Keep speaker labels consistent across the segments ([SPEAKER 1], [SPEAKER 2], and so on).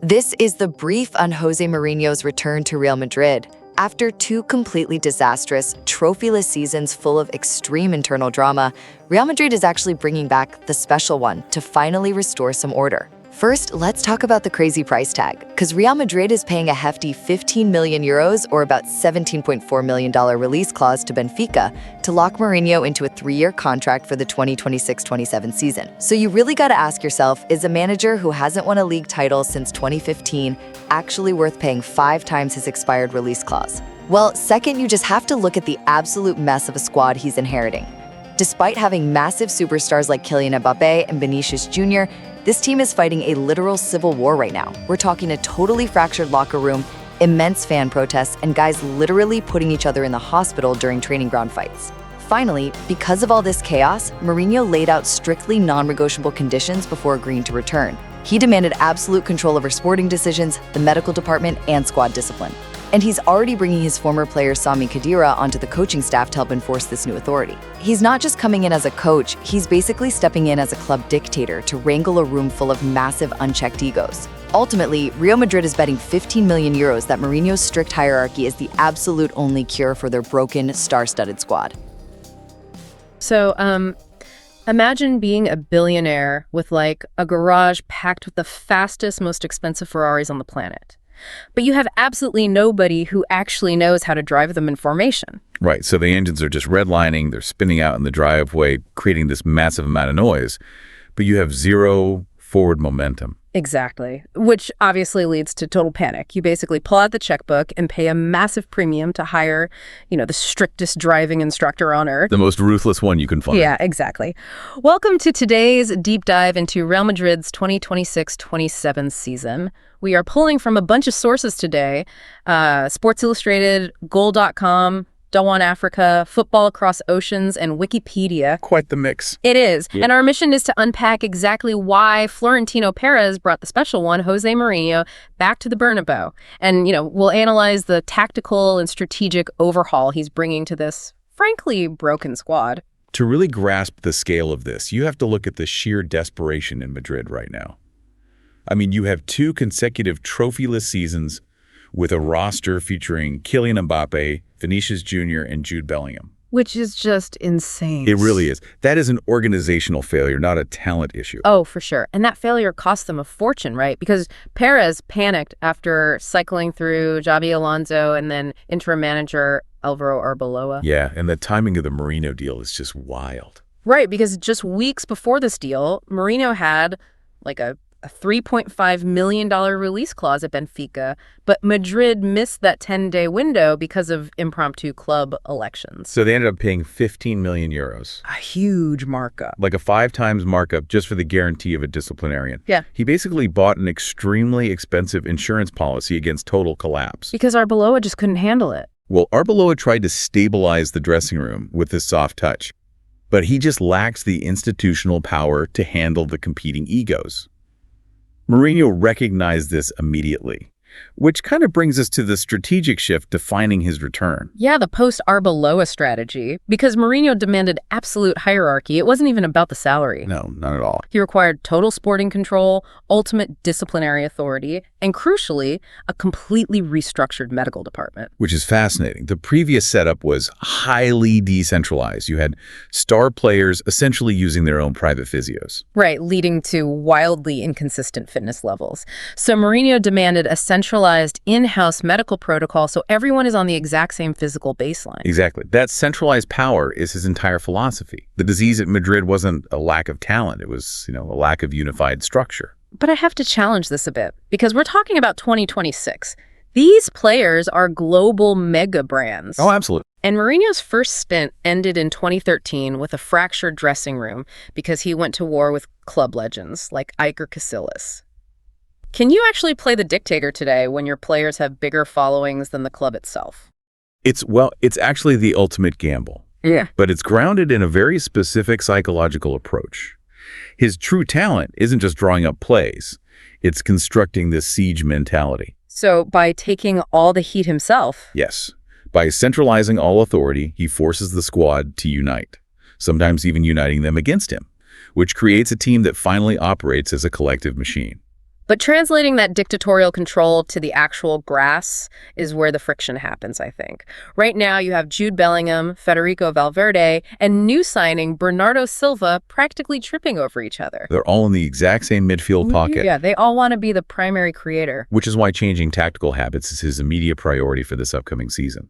[SPEAKER 1] This is the brief on Jose Mourinho's return to Real Madrid. After two completely disastrous, trophyless seasons full of extreme internal drama, Real Madrid is actually bringing back the special one to finally restore some order. First, let's talk about the crazy price tag, because Real Madrid is paying a hefty 15 million euros or about $17.4 million release clause to Benfica to lock Mourinho into a 3-year contract for the 2026-27 season. So you really gotta ask yourself, is a manager who hasn't won a league title since 2015 actually worth paying 5 times his expired release clause? Well, second, you just have to look at the absolute mess of a squad he's inheriting. Despite having massive superstars like Kylian Mbappe and Vinícius Júnior, this team is fighting a literal civil war right now. We're talking a totally fractured locker room, immense fan protests, and guys literally putting each other in the hospital during training ground fights. Finally, because of all this chaos, Mourinho laid out strictly non-negotiable conditions before agreeing to return. He demanded absolute control over sporting decisions, the medical department, and squad discipline. And he's already bringing his former player Sami Khedira onto the coaching staff to help enforce this new authority. He's not just coming in as a coach, he's basically stepping in as a club dictator to wrangle a room full of massive unchecked egos. Ultimately, Real Madrid is betting 15 million euros that Mourinho's strict hierarchy is the absolute only cure for their broken, star-studded squad.
[SPEAKER 2] So, imagine being a billionaire with like a garage packed with the fastest, most expensive Ferraris on the planet. But you have absolutely nobody who actually knows how to drive them in formation.
[SPEAKER 3] Right, so the engines are just redlining, they're spinning out in the driveway, creating this massive amount of noise, but you have zero forward momentum.
[SPEAKER 2] Exactly, which obviously leads to total panic. You basically pull out the checkbook and pay a massive premium to hire, the strictest driving instructor on earth.
[SPEAKER 3] The most ruthless one you can find.
[SPEAKER 2] Yeah, exactly. Welcome to today's deep dive into Real Madrid's 2026-27 season. We are pulling from a bunch of sources today, Sports Illustrated, Goal.com, Dawan Africa, Football Across Oceans, and Wikipedia.
[SPEAKER 3] Quite the mix.
[SPEAKER 2] It is.
[SPEAKER 3] Yeah.
[SPEAKER 2] And our mission is to unpack exactly why Florentino Perez brought the special one, Jose Mourinho, back to the Bernabeu. And, we'll analyze the tactical and strategic overhaul he's bringing to this, frankly, broken squad.
[SPEAKER 3] To really grasp the scale of this, you have to look at the sheer desperation in Madrid right now. I mean, you have 2 consecutive trophyless seasons with a roster featuring Kylian Mbappe, Vinícius Júnior, and Jude Bellingham.
[SPEAKER 2] Which is just insane.
[SPEAKER 3] It really is. That is an organizational failure, not a talent issue.
[SPEAKER 2] Oh, for sure. And that failure cost them a fortune, right? Because Perez panicked after cycling through Xabi Alonso and then interim manager Álvaro Arbeloa.
[SPEAKER 3] Yeah, and the timing of the Mourinho deal is just wild.
[SPEAKER 2] Right, because just weeks before this deal, Mourinho had like a $3.5 million release clause at Benfica, but Madrid missed that 10-day window because of impromptu club elections.
[SPEAKER 3] So they ended up paying 15 million euros.
[SPEAKER 2] A huge markup.
[SPEAKER 3] Like a 5 times markup just for the guarantee of a disciplinarian.
[SPEAKER 2] Yeah.
[SPEAKER 3] He basically bought an extremely expensive insurance policy against total collapse.
[SPEAKER 2] Because Arbeloa just couldn't handle it.
[SPEAKER 3] Well, Arbeloa tried to stabilize the dressing room with this soft touch, but he just lacks the institutional power to handle the competing egos. Mourinho recognized this immediately, which kind of brings us to the strategic shift defining his return.
[SPEAKER 2] Yeah, the post-Arbeloa strategy. Because Mourinho demanded absolute hierarchy, it wasn't even about the salary.
[SPEAKER 3] No, not at all.
[SPEAKER 2] He required total sporting control, ultimate disciplinary authority, and crucially, a completely restructured medical department.
[SPEAKER 3] Which is fascinating. The previous setup was highly decentralized. You had star players essentially using their own private physios.
[SPEAKER 2] Right, leading to wildly inconsistent fitness levels. So Mourinho demanded a centralized in-house medical protocol so everyone is on the exact same physical baseline.
[SPEAKER 3] Exactly. That centralized power is his entire philosophy. The disease at Madrid wasn't a lack of talent. It was, a lack of unified structure.
[SPEAKER 2] But I have to challenge this a bit, because we're talking about 2026. These players are global mega brands.
[SPEAKER 3] Oh, absolutely.
[SPEAKER 2] And Mourinho's first stint ended in 2013 with a fractured dressing room because he went to war with club legends like Iker Casillas. Can you actually play the dictator today when your players have bigger followings than the club itself?
[SPEAKER 3] It's actually the ultimate gamble.
[SPEAKER 2] Yeah.
[SPEAKER 3] But it's grounded in a very specific psychological approach. His true talent isn't just drawing up plays. It's constructing this siege mentality.
[SPEAKER 2] So by taking all the heat himself?
[SPEAKER 3] Yes. By centralizing all authority, he forces the squad to unite, sometimes even uniting them against him, which creates a team that finally operates as a collective machine.
[SPEAKER 2] But translating that dictatorial control to the actual grass is where the friction happens, I think. Right now, you have Jude Bellingham, Federico Valverde, and new signing Bernardo Silva practically tripping over each other.
[SPEAKER 3] They're all in the exact same midfield pocket.
[SPEAKER 2] Yeah, they all want to be the primary creator.
[SPEAKER 3] Which is why changing tactical habits is his immediate priority for this upcoming season.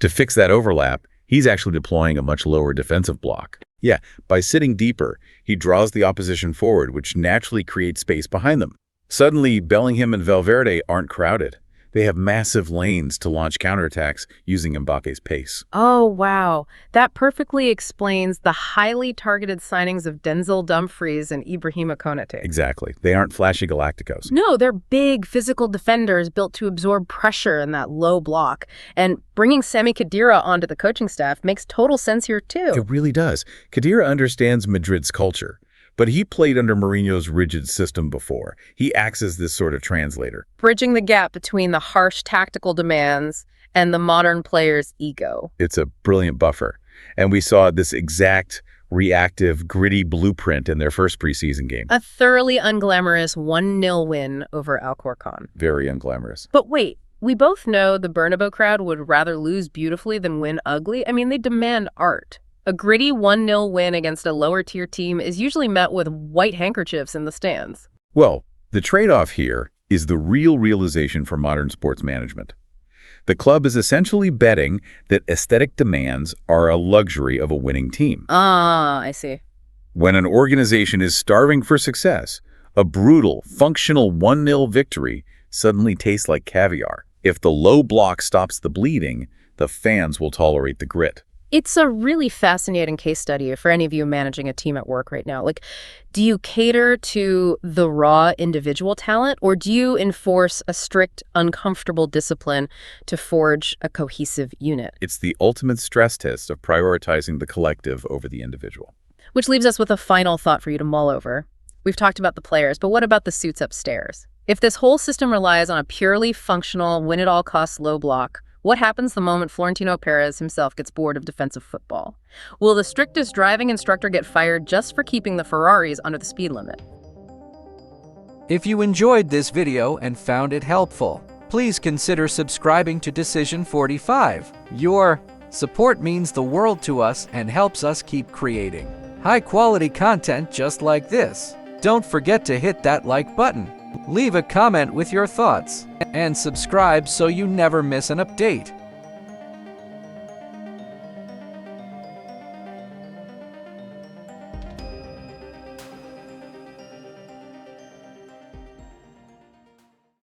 [SPEAKER 3] To fix that overlap, he's actually deploying a much lower defensive block. Yeah, by sitting deeper, he draws the opposition forward, which naturally creates space behind them. Suddenly, Bellingham and Valverde aren't crowded. They have massive lanes to launch counterattacks using Mbappe's pace.
[SPEAKER 2] Oh, wow. That perfectly explains the highly targeted signings of Denzel, Dumfries, and Ibrahima Konate.
[SPEAKER 3] Exactly. They aren't flashy Galacticos.
[SPEAKER 2] No, they're big physical defenders built to absorb pressure in that low block. And bringing Sami Khedira onto the coaching staff makes total sense here, too.
[SPEAKER 3] It really does. Khedira understands Madrid's culture. But he played under Mourinho's rigid system before. He acts as this sort of translator.
[SPEAKER 2] Bridging the gap between the harsh tactical demands and the modern player's ego.
[SPEAKER 3] It's a brilliant buffer. And we saw this exact, reactive, gritty blueprint in their first preseason game.
[SPEAKER 2] A thoroughly unglamorous 1-0 win over Alcorcon.
[SPEAKER 3] Very unglamorous.
[SPEAKER 2] But wait, we both know the Bernabeu crowd would rather lose beautifully than win ugly. I mean, they demand art. A gritty 1-0 win against a lower-tier team is usually met with white handkerchiefs in the stands.
[SPEAKER 3] Well, the trade-off here is the real realization for modern sports management. The club is essentially betting that aesthetic demands are a luxury of a winning team.
[SPEAKER 2] Ah, I see.
[SPEAKER 3] When an organization is starving for success, a brutal, functional 1-0 victory suddenly tastes like caviar. If the low block stops the bleeding, the fans will tolerate the grit.
[SPEAKER 2] It's a really fascinating case study for any of you managing a team at work right now. Like, do you cater to the raw individual talent, or do you enforce a strict, uncomfortable discipline to forge a cohesive unit?
[SPEAKER 3] It's the ultimate stress test of prioritizing the collective over the individual.
[SPEAKER 2] Which leaves us with a final thought for you to mull over. We've talked about the players, but what about the suits upstairs? If this whole system relies on a purely functional, win-at-all-costs low block, what happens the moment Florentino Perez himself gets bored of defensive football? Will the strictest driving instructor get fired just for keeping the Ferraris under the speed limit?
[SPEAKER 4] If you enjoyed this video and found it helpful, please consider subscribing to Decision 45. Your support means the world to us and helps us keep creating high-quality content just like this. Don't forget to hit that like button. Leave a comment with your thoughts, and subscribe so you never miss an update.